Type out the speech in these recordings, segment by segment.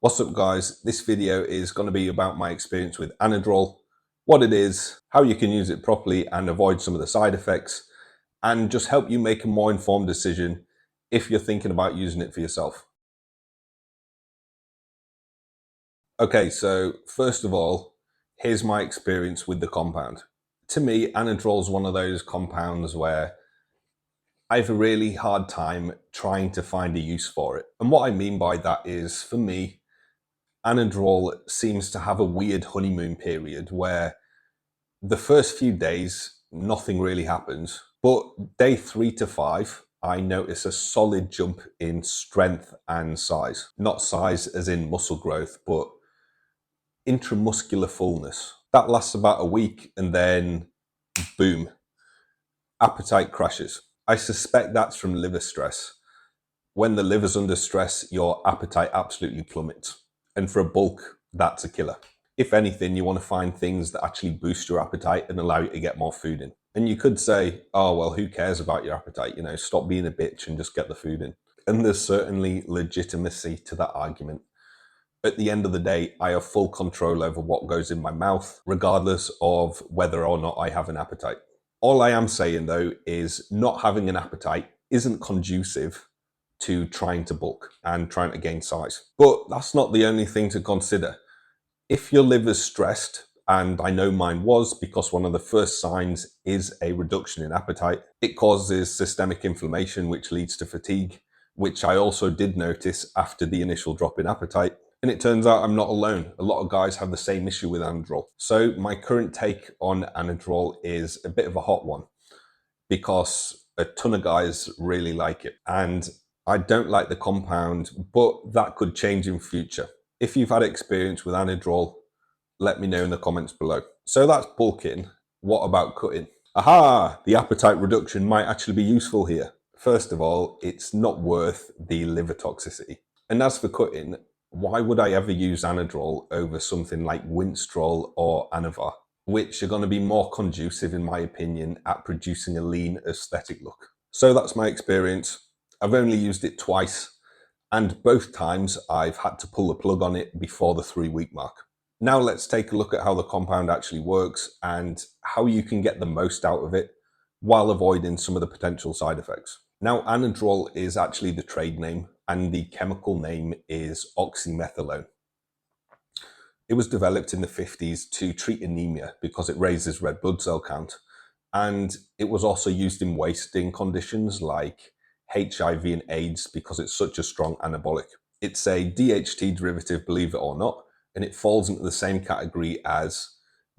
What's up guys, this video is going to be about my experience with Anadrol, what it is, how you can use it properly and avoid some of the side effects, and just help you make a more informed decision if you're thinking about using it for yourself. Okay, so first of all, here's my experience with the compound. To me, Anadrol is one of those compounds where I have a really hard time trying to find a use for it. And what I mean by that is, for me, Anadrol seems to have a weird honeymoon period where the first few days, nothing really happens. But day 3 to 5, I notice a solid jump in strength and size. Not size as in muscle growth, but intramuscular fullness. That lasts about a week and then boom, appetite crashes. I suspect that's from liver stress. When the liver's under stress, your appetite absolutely plummets. And for a bulk, that's a killer. If anything, you want to find things that actually boost your appetite and allow you to get more food in. And you could say, oh, well, who cares about your appetite? Stop being a bitch and just get the food in. And there's certainly legitimacy to that argument. At the end of the day, I have full control over what goes in my mouth, regardless of whether or not I have an appetite. All I am saying, though, is not having an appetite isn't conducive to trying to bulk and trying to gain size. But that's not the only thing to consider. If your liver's stressed, and I know mine was because one of the first signs is a reduction in appetite, it causes systemic inflammation, which leads to fatigue, which I also did notice after the initial drop in appetite. And it turns out I'm not alone. A lot of guys have the same issue with Anadrol. So my current take on Anadrol is a bit of a hot one because a ton of guys really like it. And I don't like the compound, but that could change in future. If you've had experience with Anadrol, let me know in the comments below. So that's bulking. What about cutting? Aha! The appetite reduction might actually be useful here. First of all, it's not worth the liver toxicity. And as for cutting, why would I ever use Anadrol over something like Winstrol or Anavar, which are going to be more conducive, in my opinion, at producing a lean aesthetic look? So that's my experience. I've only used it twice, and both times I've had to pull the plug on it before the 3-week mark. Now let's take a look at how the compound actually works and how you can get the most out of it while avoiding some of the potential side effects. Now, Anadrol is actually the trade name, and the chemical name is oxymethylone. It was developed in the 50s to treat anemia because it raises red blood cell count, and it was also used in wasting conditions like HIV and AIDS because it's such a strong anabolic. It's a DHT derivative, believe it or not, and it falls into the same category as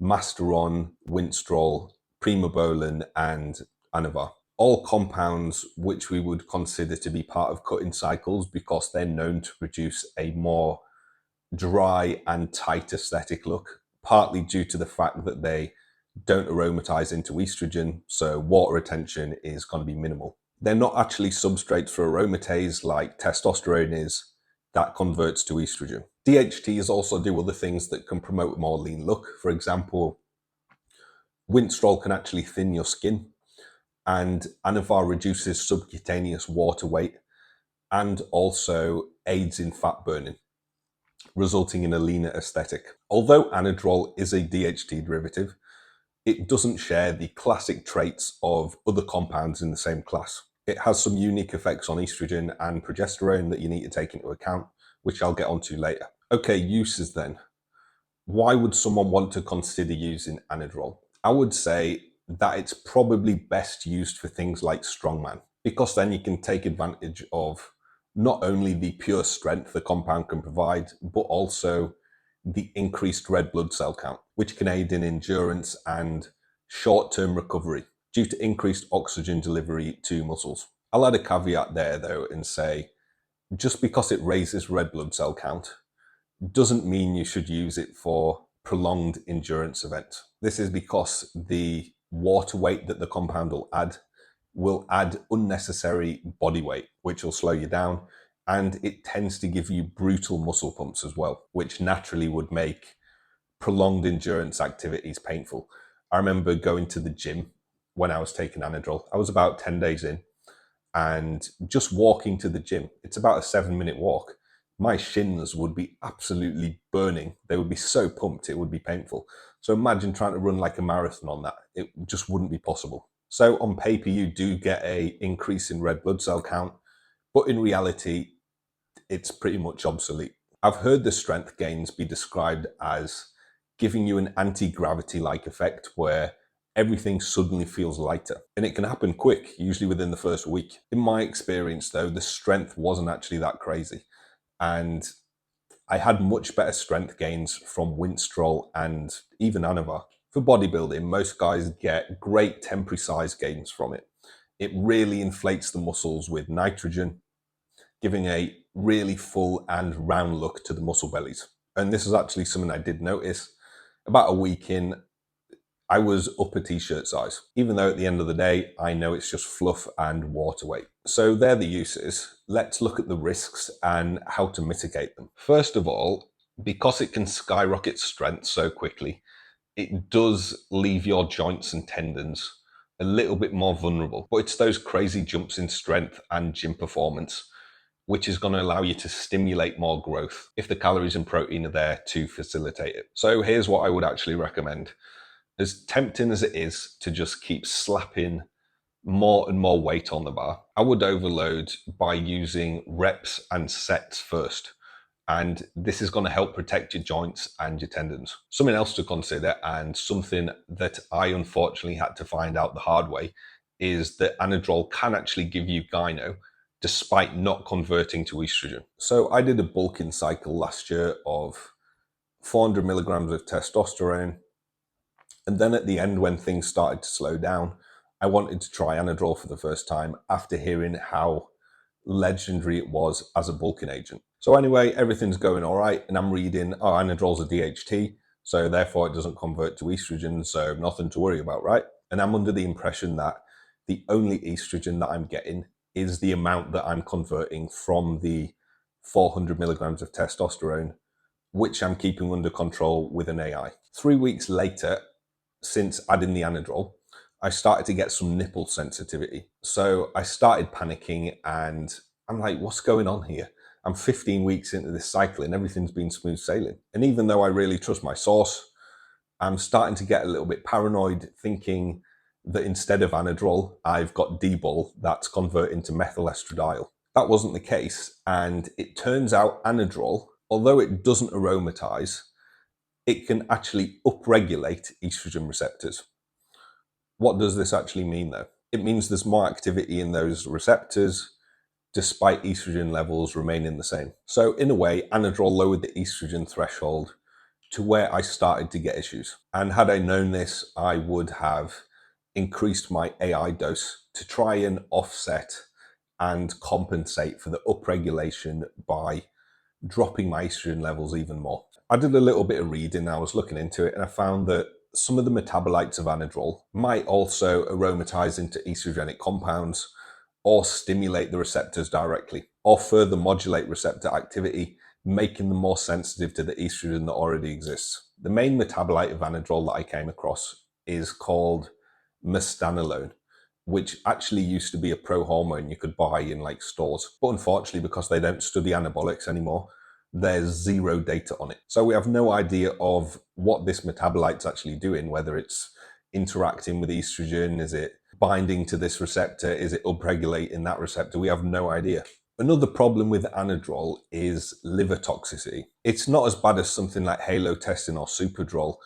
Masteron, Winstrol, Primobolan, and Anavar. All compounds which we would consider to be part of cutting cycles because they're known to produce a more dry and tight aesthetic look, partly due to the fact that they don't aromatize into estrogen, so water retention is going to be minimal. They're not actually substrates for aromatase like testosterone is, that converts to estrogen. DHTs also do other things that can promote a more lean look. For example, Winstrol can actually thin your skin, and Anavar reduces subcutaneous water weight and also aids in fat burning, resulting in a leaner aesthetic. Although Anadrol is a DHT derivative, it doesn't share the classic traits of other compounds in the same class. It has some unique effects on estrogen and progesterone that you need to take into account, which I'll get onto later. Okay, uses then. Why would someone want to consider using Anadrol? I would say that it's probably best used for things like strongman, because then you can take advantage of not only the pure strength the compound can provide, but also the increased red blood cell count, which can aid in endurance and short-term recovery due to increased oxygen delivery to muscles. I'll add a caveat there though and say, just because it raises red blood cell count doesn't mean you should use it for prolonged endurance events. This is because the water weight that the compound will add unnecessary body weight, which will slow you down, and it tends to give you brutal muscle pumps as well, which naturally would make prolonged endurance activities painful. I remember going to the gym when I was taking Anadrol. I was about 10 days in, and just walking to the gym, it's about a 7-minute walk, my shins would be absolutely burning. They would be so pumped, it would be painful. So imagine trying to run like a marathon on that. It just wouldn't be possible. So on paper, you do get a increase in red blood cell count, but in reality, it's pretty much obsolete. I've heard the strength gains be described as giving you an anti-gravity like effect where everything suddenly feels lighter. And it can happen quick, usually within the first week. In my experience though, the strength wasn't actually that crazy. And I had much better strength gains from Winstrol and even Anavar. For bodybuilding, most guys get great temporary size gains from it. It really inflates the muscles with nitrogen, giving a really full and round look to the muscle bellies. And this is actually something I did notice. About a week in, I was up a t-shirt size, even though at the end of the day, I know it's just fluff and water weight. So they're the uses. Let's look at the risks and how to mitigate them. First of all, because it can skyrocket strength so quickly, it does leave your joints and tendons a little bit more vulnerable. But it's those crazy jumps in strength and gym performance which is going to allow you to stimulate more growth if the calories and protein are there to facilitate it. So here's what I would actually recommend. As tempting as it is to just keep slapping more and more weight on the bar, I would overload by using reps and sets first. And this is going to help protect your joints and your tendons. Something else to consider, and something that I unfortunately had to find out the hard way, is that Anadrol can actually give you gyno despite not converting to estrogen. So I did a bulking cycle last year of 400 milligrams of testosterone. And then at the end, when things started to slow down, I wanted to try Anadrol for the first time after hearing how legendary it was as a bulking agent. So anyway, everything's going all right. And I'm reading, oh, Anadrol's a DHT. So therefore it doesn't convert to estrogen. So nothing to worry about, right? And I'm under the impression that the only estrogen that I'm getting is the amount that I'm converting from the 400 milligrams of testosterone, which I'm keeping under control with an AI. 3 weeks later, since adding the Anadrol, I started to get some nipple sensitivity. So I started panicking and I'm like, what's going on here? I'm 15 weeks into this cycle and everything's been smooth sailing. And even though I really trust my source, I'm starting to get a little bit paranoid, thinking that instead of Anadrol, I've got D-bol that's converting to methyl estradiol. That wasn't the case. And it turns out Anadrol, although it doesn't aromatize, it can actually upregulate estrogen receptors. What does this actually mean though? It means there's more activity in those receptors despite estrogen levels remaining the same. So in a way, Anadrol lowered the estrogen threshold to where I started to get issues. And had I known this, I would have increased my AI dose to try and offset and compensate for the upregulation by dropping my estrogen levels even more. I did a little bit of reading, I was looking into it, and I found that some of the metabolites of Anadrol might also aromatize into estrogenic compounds or stimulate the receptors directly, or further modulate receptor activity, making them more sensitive to the estrogen that already exists. The main metabolite of Anadrol that I came across is called mestanolone, which actually used to be a pro-hormone you could buy in like stores. But unfortunately, because they don't study anabolics anymore, there's zero data on it. So we have no idea of what this metabolite's actually doing, whether it's interacting with estrogen, is it binding to this receptor, is it upregulating that receptor? We have no idea. Another problem with Anadrol is liver toxicity. It's not as bad as something like halotestin or Superdrol,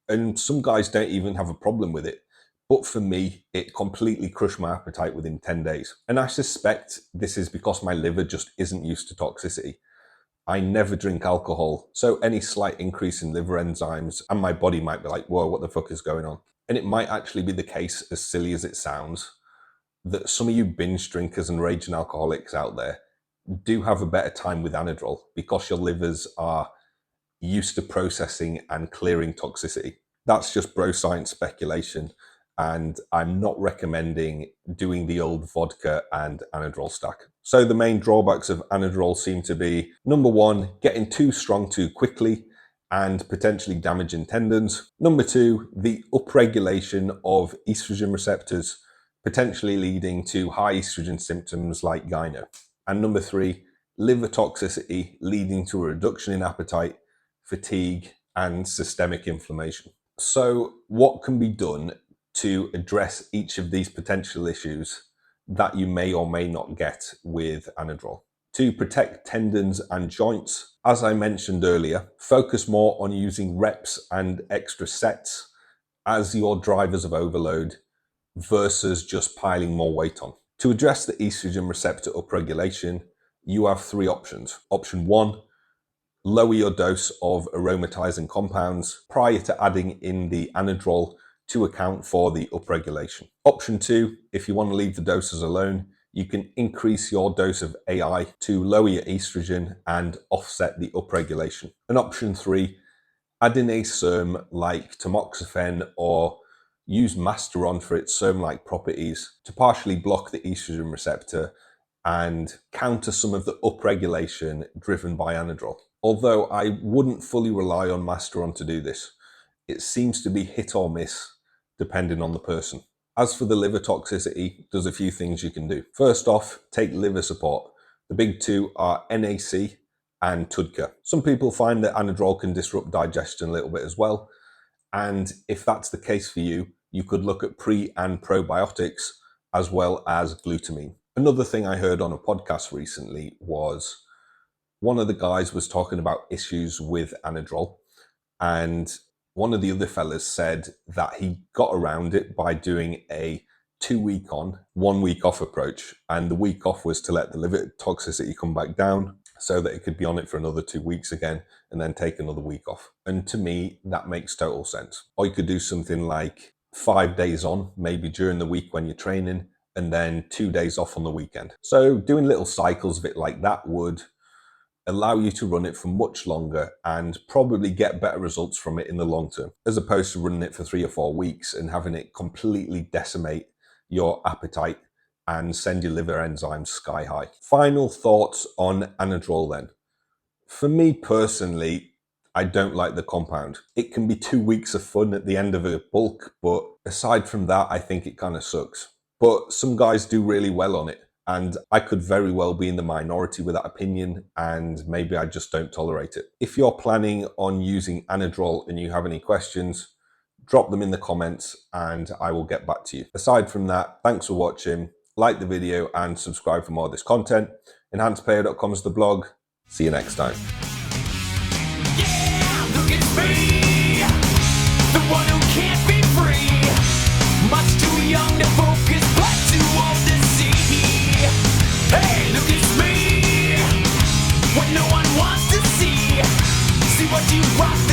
and some guys don't even have a problem with it. But for me, it completely crushed my appetite within 10 days. And I suspect this is because my liver just isn't used to toxicity. I never drink alcohol, so any slight increase in liver enzymes and my body might be like, whoa, what the fuck is going on? And it might actually be the case, as silly as it sounds, that some of you binge drinkers and raging alcoholics out there do have a better time with Anadrol because your livers are used to processing and clearing toxicity. That's just bro science speculation. And I'm not recommending doing the old vodka and Anadrol stack. So the main drawbacks of Anadrol seem to be, number one, getting too strong too quickly and potentially damaging tendons. Number two, the upregulation of estrogen receptors, potentially leading to high estrogen symptoms like gyno. And number three, liver toxicity leading to a reduction in appetite, fatigue, and systemic inflammation. So what can be done to address each of these potential issues that you may or may not get with Anadrol? To protect tendons and joints, as I mentioned earlier, focus more on using reps and extra sets as your drivers of overload versus just piling more weight on. To address the estrogen receptor upregulation, you have three options. Option 1, lower your dose of aromatizing compounds prior to adding in the Anadrol to account for the upregulation. Option 2, if you want to leave the doses alone, you can increase your dose of AI to lower your estrogen and offset the upregulation. And option 3, add in a SERM like tamoxifen or use Masteron for its SERM-like properties to partially block the estrogen receptor and counter some of the upregulation driven by Anadrol. Although I wouldn't fully rely on Masteron to do this, it seems to be hit or miss depending on the person. As for the liver toxicity, there's a few things you can do. First off, take liver support. The big two are NAC and TUDCA. Some people find that Anadrol can disrupt digestion a little bit as well. And if that's the case for you, you could look at pre and probiotics as well as glutamine. Another thing I heard on a podcast recently was one of the guys was talking about issues with Anadrol, and one of the other fellas said that he got around it by doing a 2-week on, 1 week off approach. And the week off was to let the liver toxicity come back down so that it could be on it for another 2 weeks again and then take another week off. And to me, that makes total sense. Or you could do something like 5 days on, maybe during the week when you're training, and then 2 days off on the weekend. So doing little cycles of it like that would allow you to run it for much longer and probably get better results from it in the long term, as opposed to running it for 3 or 4 weeks and having it completely decimate your appetite and send your liver enzymes sky high. Final thoughts on Anadrol then. For me personally, I don't like the compound. It can be 2 weeks of fun at the end of a bulk, but aside from that, I think it kind of sucks. But some guys do really well on it, and I could very well be in the minority with that opinion, and maybe I just don't tolerate it. If you're planning on using Anadrol and you have any questions, drop them in the comments and I will get back to you. Aside from that, thanks for watching. Like the video and subscribe for more of this content. EnhancedPlayer.com is the blog. See you next time. Yeah, look at me, the one who can't be free. Much too young to focus, but too old to see. Hey, look at me, what no one wants to see. See what you brought.